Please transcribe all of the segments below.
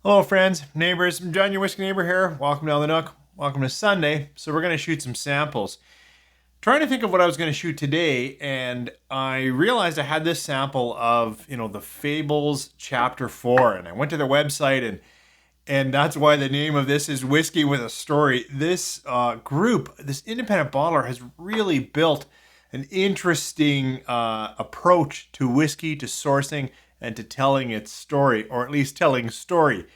Hello friends, neighbors, I'm John, your whiskey neighbor here. Welcome down the Nook. Welcome to Sunday. So we're going to shoot some samples. Trying to think of what I was going to shoot today, and I realized I had this sample of, the Fables Chapter 4, and I went to their website, and that's why the name of this is Whiskey with a Story. This group, this independent bottler, has really built an interesting approach to whiskey, to sourcing, and to telling its story, or at least telling story.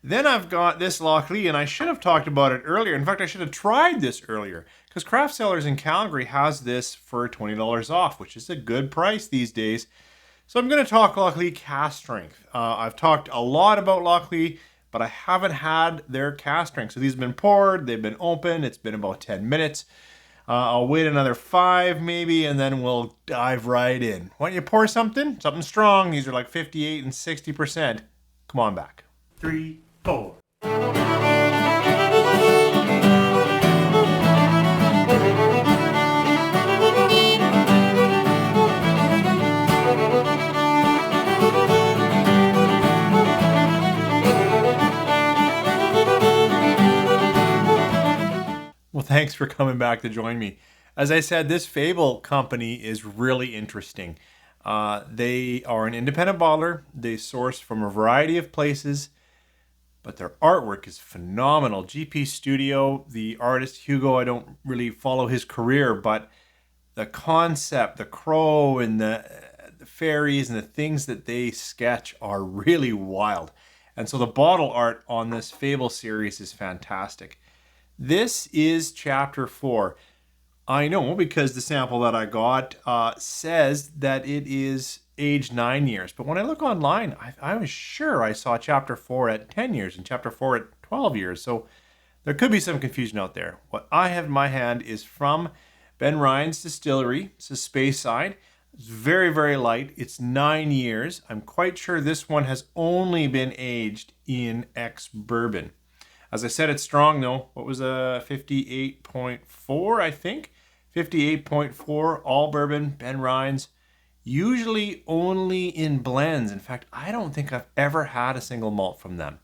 Then I've got this Lochlea, and I should have talked about it earlier. In fact, I should have tried this earlier, because Craft Cellars in Calgary has this for $20 off, which is a good price these days. So I'm going to talk Lochlea cask strength. I've talked a lot about Lochlea, but I haven't had their cask strength. So these have been poured, they've been open, it's been about 10 minutes. I'll wait another 5 maybe, and then we'll dive right in. Why don't you pour something strong? These are like 58 and 60%. Come on back. 3, 4. Well, thanks for coming back to join me. As I said, this Fable company is really interesting. They are an independent bottler. They source from a variety of places, but their artwork is phenomenal. GP Studio, the artist Hugo, I don't really follow his career, but the concept, the crow and the fairies and the things that they sketch are really wild. And so the bottle art on this Fable series is fantastic. This is Chapter 4. I know because the sample that I got says that it is aged 9 years. But when I look online, I was sure I saw Chapter 4 at 10 years and Chapter 4 at 12 years. So there could be some confusion out there. What I have in my hand is from Ben Ryan's distillery. It's a Speyside. It's very, very light. It's 9 years. I'm quite sure this one has only been aged in ex-bourbon. As I said, it's strong though. What was a 58.4, I think? 58.4, all bourbon, Ben Ryan's. Usually only in blends. In fact, I don't think I've ever had a single malt from them.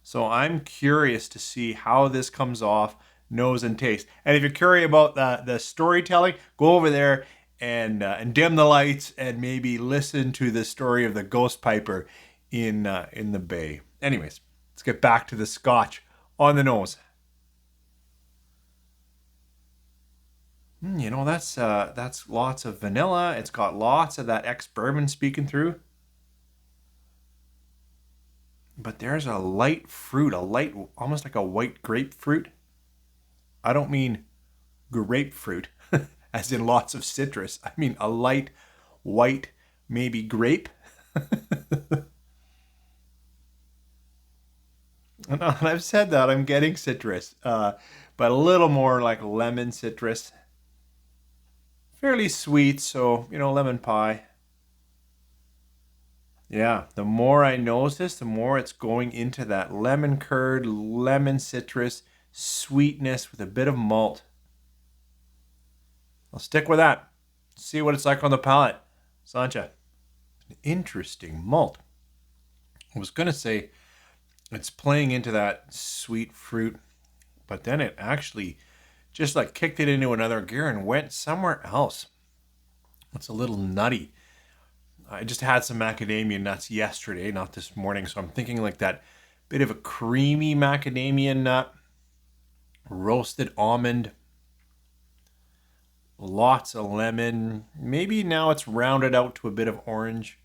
So I'm curious to see how this comes off nose and taste. And if you're curious about the storytelling, go over there and dim the lights and maybe listen to the story of the ghost piper in the bay. Anyways, let's get back to the Scotch. On the nose. That's lots of vanilla. It's got lots of that ex-bourbon speaking through. But there's a light fruit, almost like a white grapefruit. I don't mean grapefruit, as in lots of citrus. I mean a light white, maybe grape. And I've said that, I'm getting citrus, but a little more like lemon citrus. Fairly sweet, so, lemon pie. Yeah, the more I nose this, the more it's going into that lemon curd, lemon citrus, sweetness with a bit of malt. I'll stick with that. See what it's like on the palate. Sancha. An interesting malt. I was going to say, it's playing into that sweet fruit, but then it actually just like kicked it into another gear and went somewhere else. It's a little nutty. I just had some macadamia nuts yesterday, not this morning, so I'm thinking like that bit of a creamy macadamia nut, roasted almond, lots of lemon. Maybe now it's rounded out to a bit of orange.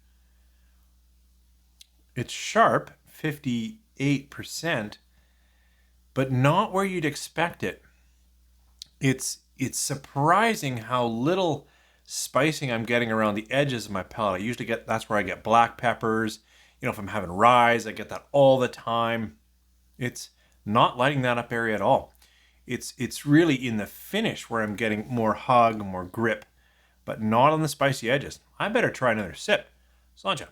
It's sharp, 58%, but not where you'd expect it. It's surprising how little spicing I'm getting around the edges of my palate. That's where I get black peppers. If I'm having rye, I get that all the time. It's not lighting that up area at all. It's really in the finish where I'm getting more hug, more grip, but not on the spicy edges. I better try another sip. Sancha,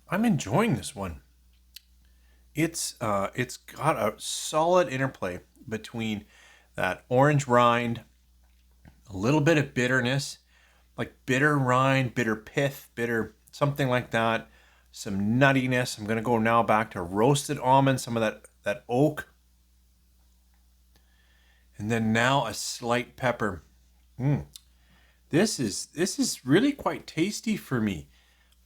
I'm enjoying this one. It's got a solid interplay between that orange rind, a little bit of bitterness, like bitter rind, bitter pith, bitter something like that. some nuttiness. I'm going to go now back to roasted almond, some of that oak. And then now a slight pepper. This is really quite tasty for me.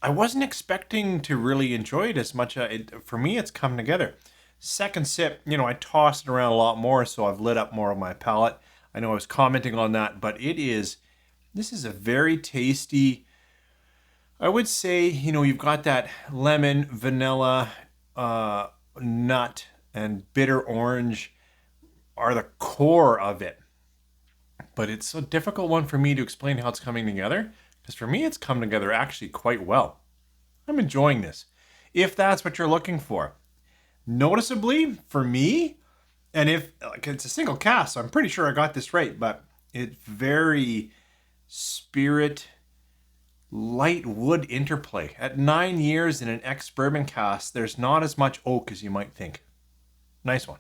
I wasn't expecting to really enjoy it as much. For me, it's come together. Second sip, I tossed it around a lot more, so I've lit up more of my palate. I know I was commenting on that, but this is a very tasty, I would say, you've got that lemon, vanilla, nut, and bitter orange are the core of it. But it's a difficult one for me to explain how it's coming together, because for me, it's come together actually quite well. I'm enjoying this, if that's what you're looking for. Noticeably, for me, and if it's a single cask, so I'm pretty sure I got this right, but it's very spirit, light wood interplay. At 9 years in an ex-bourbon cask, there's not as much oak as you might think. Nice one.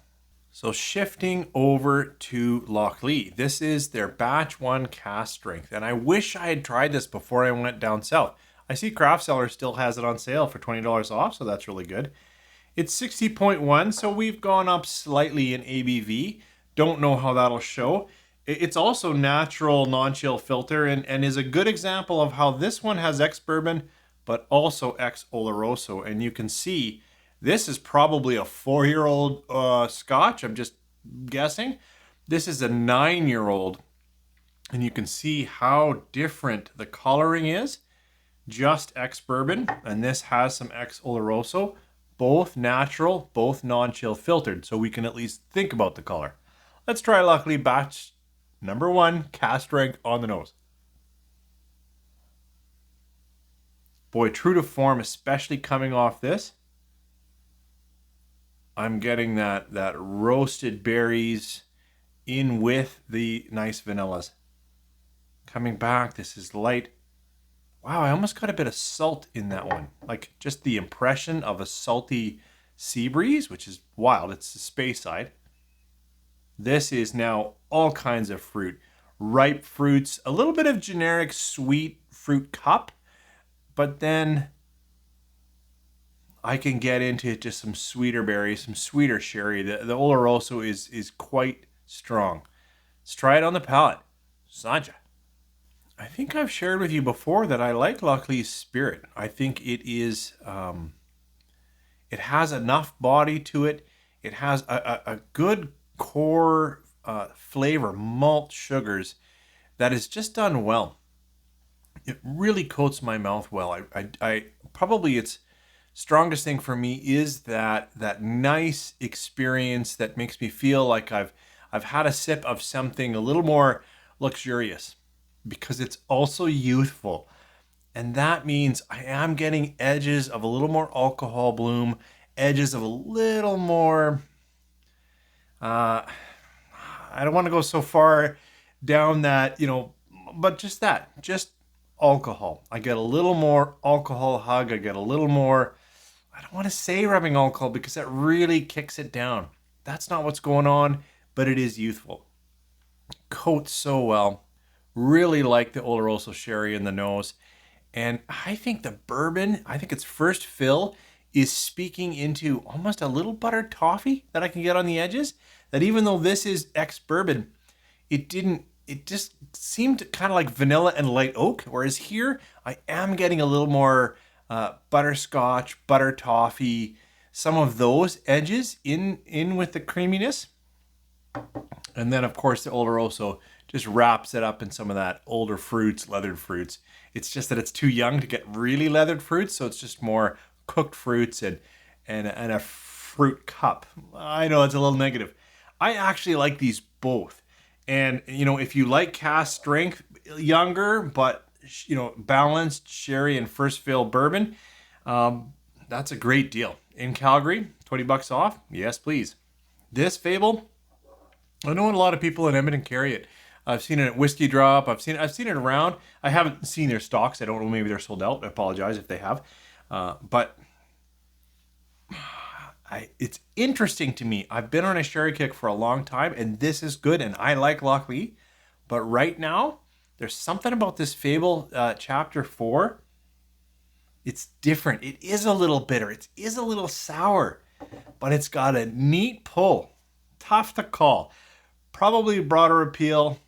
So shifting over to Lochlea, this is their batch 1 cask strength, and I wish I had tried this before I went down south. I see Craft Cellar still has it on sale for $20 off, so that's really good. It's 60.1, so we've gone up slightly in ABV. Don't know how that'll show. It's also natural non-chill filter and is a good example of how this one has ex-bourbon, but also ex-Oloroso, and you can see this is probably a 4-year-old Scotch. I'm just guessing. This is a 9-year-old. And you can see how different the coloring is. Just ex-bourbon. And this has some ex-Oloroso. Both natural, both non-chill filtered. So we can at least think about the color. Let's try Lochlea batch number 1, cask strength on the nose. Boy, true to form, especially coming off this. I'm getting that roasted berries in with the nice vanillas. Coming back, this is light. Wow, I almost got a bit of salt in that one. Like just the impression of a salty sea breeze, which is wild. It's the space side. This is now all kinds of fruit. Ripe fruits, a little bit of generic sweet fruit cup, but then I can get into just some sweeter berries, some sweeter sherry. The Oloroso is quite strong. Let's try it on the palate. Sanja. I think I've shared with you before that I like Lochlea's spirit. I think it is, it has enough body to it. It has a good core flavor, malt sugars, that is just done well. It really coats my mouth well. I probably its strongest thing for me is that nice experience that makes me feel like I've had a sip of something a little more luxurious, because it's also youthful. And that means I am getting edges of a little more alcohol bloom, edges of a little more, I don't want to go so far down that, but just alcohol. I get a little more alcohol hug. I get a little more, I don't want to say rubbing alcohol because that really kicks it down. That's not what's going on, but it is youthful. Coats so well. Really like the Oloroso sherry in the nose. And I think the bourbon, its first fill is speaking into almost a little buttered toffee that I can get on the edges. That even though this is ex-bourbon, it just seemed kind of like vanilla and light oak. Whereas here, I am getting a little more butterscotch, butter toffee, some of those edges in with the creaminess. And then, of course, the Oloroso just wraps it up in some of that older fruits, leathered fruits. It's just that it's too young to get really leathered fruits, so it's just more cooked fruits and a fruit cup. I know it's a little negative. I actually like these both. And, if you like cask strength, younger, but, balanced sherry and first fill bourbon, that's a great deal. In Calgary, $20 off. Yes, please. This Fable, I know a lot of people in Edmonton carry it. I've seen it at Whiskey Drop. I've seen it around. I haven't seen their stocks. I don't know. Maybe they're sold out. I apologize if they have. But it's interesting to me. I've been on a sherry kick for a long time, and this is good, and I like Lochlea. But right now, there's something about this Fable Chapter 4 It's different. It is a little bitter. It is a little sour, but it's got a neat pull. Tough to call. Probably broader appeal.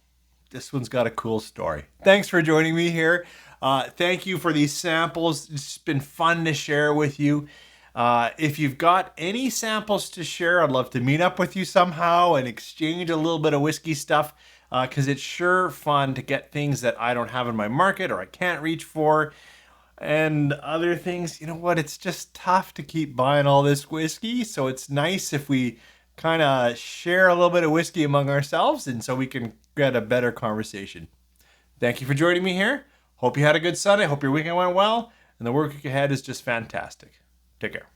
This one's got a cool story. Thanks for joining me here. Thank you for these samples. It's been fun to share with you. If you've got any samples to share, I'd love to meet up with you somehow and exchange a little bit of whiskey stuff, because it's sure fun to get things that I don't have in my market or I can't reach for. And other things, you know what, it's just tough to keep buying all this whiskey, so it's nice if we kind of share a little bit of whiskey among ourselves, and so we can get a better conversation. Thank you for joining me here. Hope you had a good Sunday. Hope your weekend went well, and the work ahead is just fantastic. Take care.